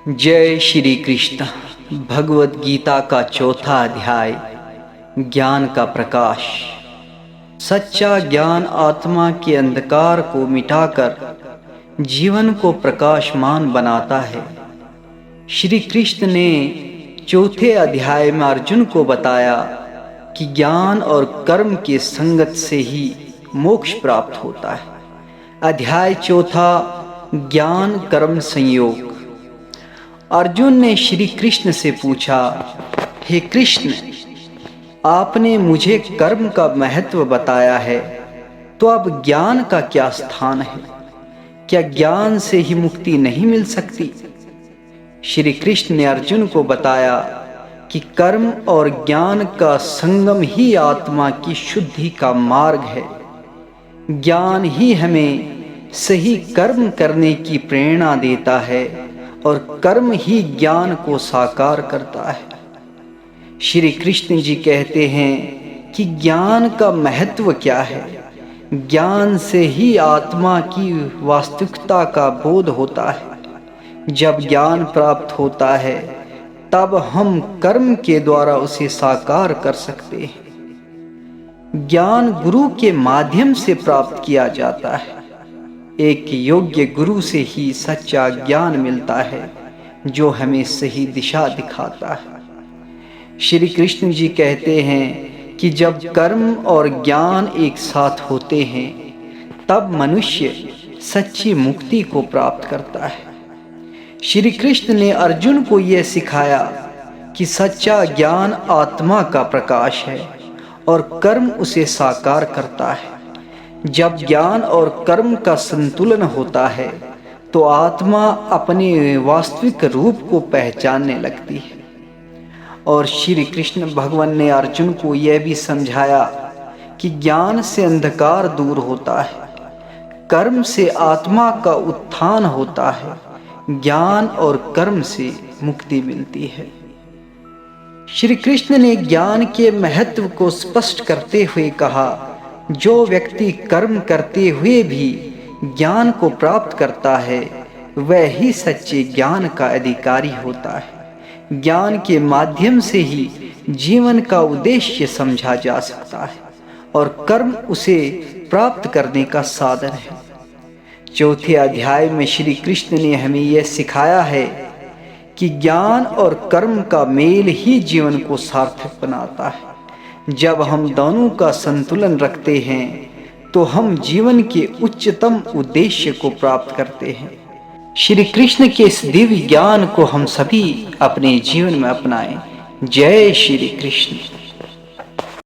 जय श्री कृष्ण। भगवद गीता का चौथा अध्याय, ज्ञान का प्रकाश। सच्चा ज्ञान आत्मा के अंधकार को मिटाकर जीवन को प्रकाशमान बनाता है। श्री कृष्ण ने चौथे अध्याय में अर्जुन को बताया कि ज्ञान और कर्म के संगत से ही मोक्ष प्राप्त होता है। अध्याय चौथा, ज्ञान कर्म संयोग। अर्जुन ने श्री कृष्ण से पूछा, हे कृष्ण, आपने मुझे कर्म का महत्व बताया है, तो अब ज्ञान का क्या स्थान है? क्या ज्ञान से ही मुक्ति नहीं मिल सकती? श्री कृष्ण ने अर्जुन को बताया कि कर्म और ज्ञान का संगम ही आत्मा की शुद्धि का मार्ग है। ज्ञान ही हमें सही कर्म करने की प्रेरणा देता है और कर्म ही ज्ञान को साकार करता है। श्री कृष्ण जी कहते हैं कि ज्ञान का महत्व क्या है। ज्ञान से ही आत्मा की वास्तविकता का बोध होता है। जब ज्ञान प्राप्त होता है तब हम कर्म के द्वारा उसे साकार कर सकते हैं। ज्ञान गुरु के माध्यम से प्राप्त किया जाता है। एक योग्य गुरु से ही सच्चा ज्ञान मिलता है जो हमें सही दिशा दिखाता है। श्री कृष्ण जी कहते हैं कि जब कर्म और ज्ञान एक साथ होते हैं तब मनुष्य सच्ची मुक्ति को प्राप्त करता है। श्री कृष्ण ने अर्जुन को यह सिखाया कि सच्चा ज्ञान आत्मा का प्रकाश है और कर्म उसे साकार करता है। जब ज्ञान और कर्म का संतुलन होता है तो आत्मा अपने वास्तविक रूप को पहचानने लगती है। और श्री कृष्ण भगवान ने अर्जुन को यह भी समझाया कि ज्ञान से अंधकार दूर होता है, कर्म से आत्मा का उत्थान होता है, ज्ञान और कर्म से मुक्ति मिलती है। श्री कृष्ण ने ज्ञान के महत्व को स्पष्ट करते हुए कहा, जो व्यक्ति कर्म करते हुए भी ज्ञान को प्राप्त करता है वह ही सच्चे ज्ञान का अधिकारी होता है। ज्ञान के माध्यम से ही जीवन का उद्देश्य समझा जा सकता है और कर्म उसे प्राप्त करने का साधन है। चौथे अध्याय में श्री कृष्ण ने हमें यह सिखाया है कि ज्ञान और कर्म का मेल ही जीवन को सार्थक बनाता है। जब हम दोनों का संतुलन रखते हैं तो हम जीवन के उच्चतम उद्देश्य को प्राप्त करते हैं। श्री कृष्ण के इस दिव्य ज्ञान को हम सभी अपने जीवन में अपनाएं। जय श्री कृष्ण।